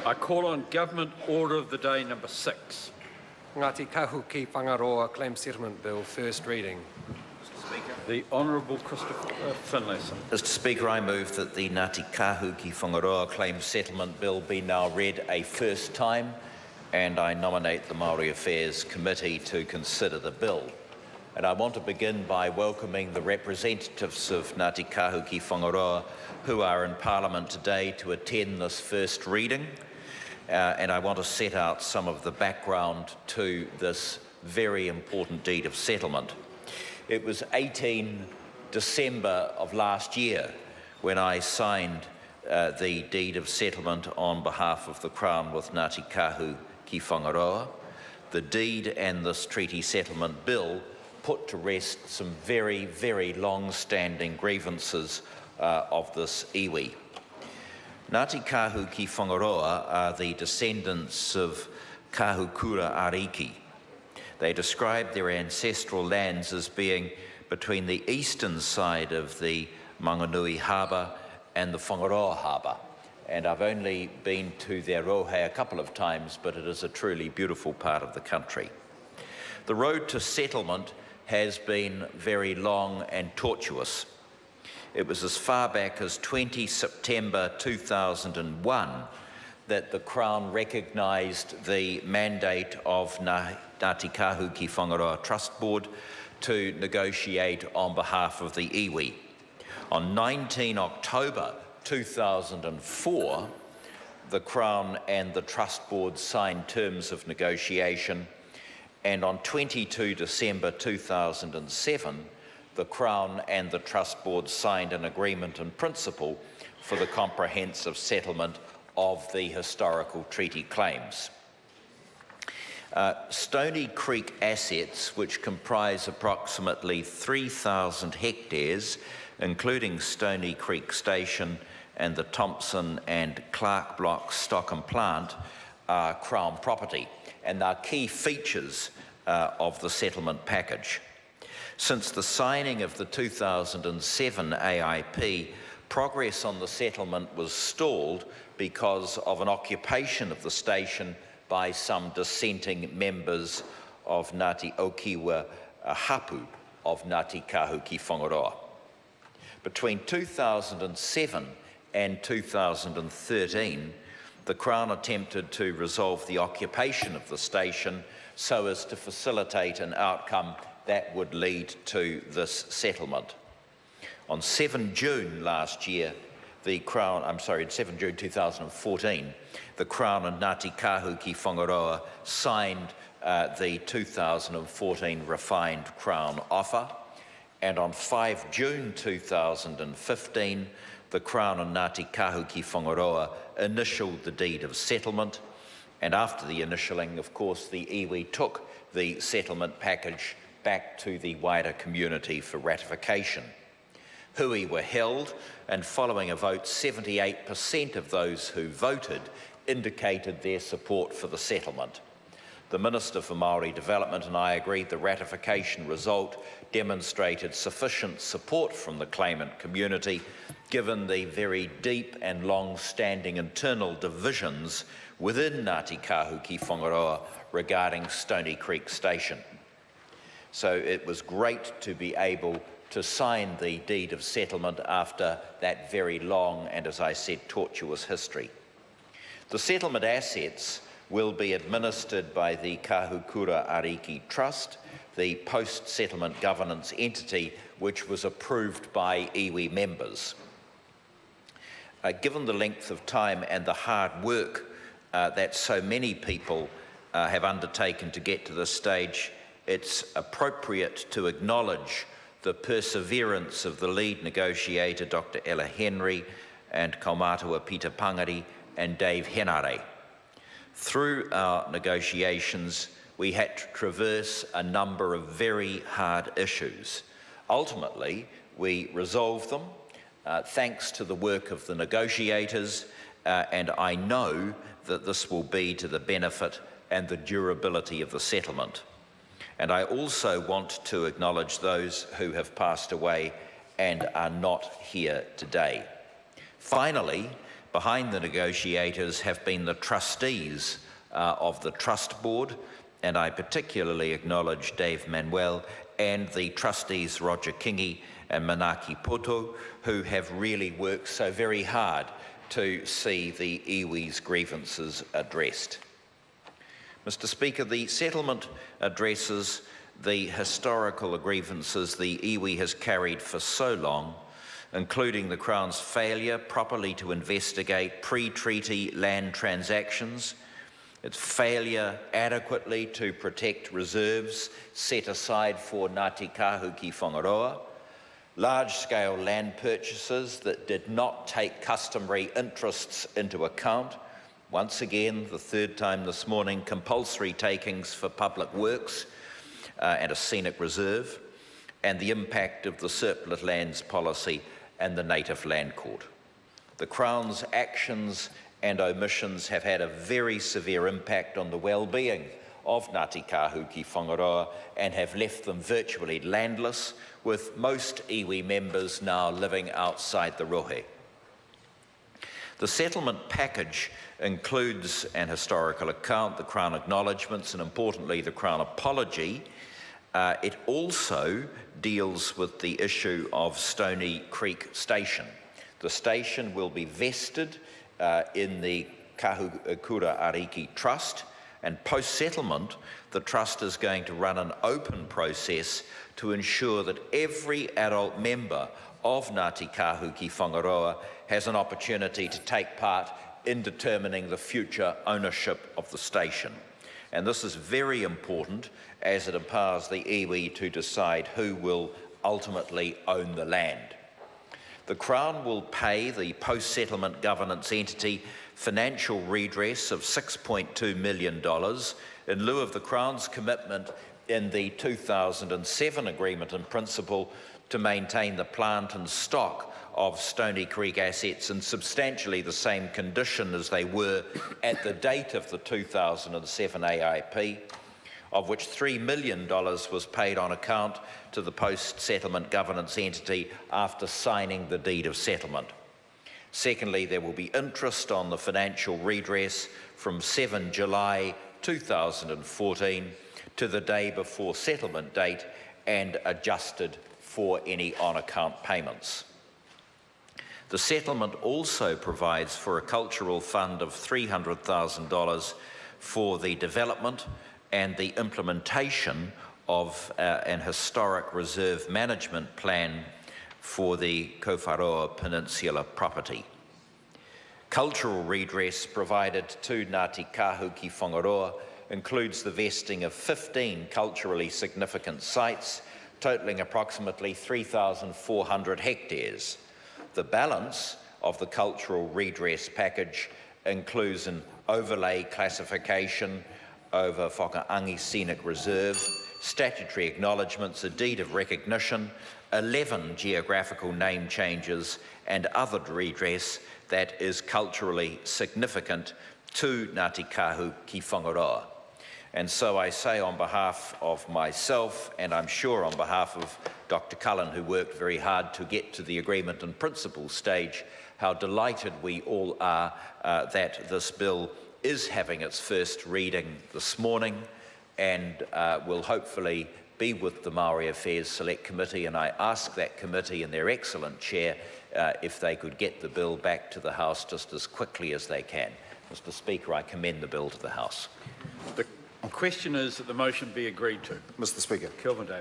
I call on Government Order of the Day number 6. Ngatikahu ki Whangaroa Claim Settlement Bill, first reading. The Honourable Christopher Finlayson. Mr Speaker, I move that the Ngatikahu ki Whangaroa Claim Settlement Bill be now read a first time, and I nominate the Māori Affairs Committee to consider the bill. And I want to begin by welcoming the representatives of Ngatikahu ki Whangaroa who are in Parliament today to attend this first reading. And I want to set out some of the background to this very important deed of settlement. It was 18 December of last year when I signed the deed of settlement on behalf of the Crown with Ngatikahu ki Whangaroa. The deed and this treaty settlement bill put to rest some very, very long-standing grievances of this iwi. Ngatikahu ki Whangaroa are the descendants of Kahukura Ariki. They describe their ancestral lands as being between the eastern side of the Manganui Harbour and the Whangaroa Harbour. And I've only been to their rohe a couple of times, but it is a truly beautiful part of the country. The road to settlement has been very long and tortuous. It was as far back as 20 September 2001 that the Crown recognised the mandate of Ngatikahu ki Whangaroa Trust Board to negotiate on behalf of the iwi. On 19 October 2004, the Crown and the Trust Board signed terms of negotiation, and on 22 December 2007, the Crown and the Trust Board signed an agreement in principle for the comprehensive settlement of the historical treaty claims. Stony Creek assets, which comprise approximately 3,000 hectares, including Stony Creek Station and the Thompson and Clark Block stock and plant, are Crown property and are key features of the settlement package. Since the signing of the 2007 AIP, progress on the settlement was stalled because of an occupation of the station by some dissenting members of Ngāti Okiwa Hapu of Ngatikahu ki Whangaroa. Between 2007 and 2013, the Crown attempted to resolve the occupation of the station so as to facilitate an outcome that would lead to this settlement. On 7 June last year, in 7 June 2014, the Crown and Ngatikahu ki Whangaroa signed the 2014 refined Crown offer, and on 5 June 2015, the Crown and Ngatikahu ki Whangaroa initialled the deed of settlement, and after the initialling, of course, the iwi took the settlement package back to the wider community for ratification. Hui were held, and following a vote, 78% of those who voted indicated their support for the settlement. The Minister for Māori Development and I agreed the ratification result demonstrated sufficient support from the claimant community, given the very deep and long-standing internal divisions within Ngatikahu ki Whangaroa regarding Stony Creek Station. So it was great to be able to sign the deed of settlement after that very long and, as I said, tortuous history. The settlement assets will be administered by the Kahukura Ariki Trust, the post-settlement governance entity which was approved by iwi members. Given the length of time and the hard work that so many people have undertaken to get to this stage, it's appropriate to acknowledge the perseverance of the lead negotiator, Dr. Ella Henry, and Kaumātua Peter Pangari and Dave Henare. Through our negotiations, we had to traverse a number of very hard issues. Ultimately, we resolved them thanks to the work of the negotiators, and I know that this will be to the benefit and the durability of the settlement. And I also want to acknowledge those who have passed away and are not here today. Finally, Behind the negotiators have been the trustees of the Trust Board, and I particularly acknowledge Dave Manuel and the trustees Roger Kingi and Manaki Poto, who have really worked so very hard to see the iwi's grievances addressed. Mr. Speaker, the settlement addresses the historical grievances the iwi has carried for so long, including the Crown's failure properly to investigate pre-treaty land transactions, its failure adequately to protect reserves set aside for Ngatikahu ki Whangaroa, large-scale land purchases that did not take customary interests into account, once again, the third time this morning, compulsory takings for public works and a scenic reserve, and the impact of the surplus lands policy and the Native Land Court. The Crown's actions and omissions have had a very severe impact on the well-being of Ngatikahu ki Whangaroa and have left them virtually landless, with most iwi members now living outside the rohe. The settlement package includes an historical account, the Crown acknowledgements, and importantly the Crown apology. It also deals with the issue of Stony Creek Station. The station will be vested in the Kahukura Ariki Trust, and post-settlement the Trust is going to run an open process to ensure that every adult member of Ngatikahu ki Whangaroa has an opportunity to take part in determining the future ownership of the station. And this is very important as it empowers the iwi to decide who will ultimately own the land. The Crown will pay the post-settlement governance entity financial redress of $6.2 million in lieu of the Crown's commitment in the 2007 agreement in principle to maintain the plant and stock of Stony Creek assets in substantially the same condition as they were at the date of the 2007 AIP, of which $3 million was paid on account to the post-settlement governance entity after signing the deed of settlement. Secondly, there will be interest on the financial redress from 7 July 2014 to the day before settlement date and adjusted for any on-account payments. The settlement also provides for a cultural fund of $300,000 for the development and the implementation of an historic reserve management plan for the Kowharoa Peninsula property. Cultural redress provided to Ngatikahu ki Whangaroa includes the vesting of 15 culturally significant sites, totalling approximately 3,400 hectares. The balance of the cultural redress package includes an overlay classification over Whakaangi Scenic Reserve, statutory acknowledgements, a deed of recognition, 11 geographical name changes, and other redress that is culturally significant to Ngatikahu ki Whangaroa. And so I say on behalf of myself, and I'm sure on behalf of Dr. Cullen, who worked very hard to get to the agreement in principle stage, how delighted we all are that this bill is having its first reading this morning and will hopefully be with the Māori Affairs Select Committee, and I ask that committee and their excellent chair if they could get the bill back to the House just as quickly as they can. Mr. Speaker, I commend the bill to the House. The question is that the motion be agreed to. Mr. Speaker. Kelvin Davis.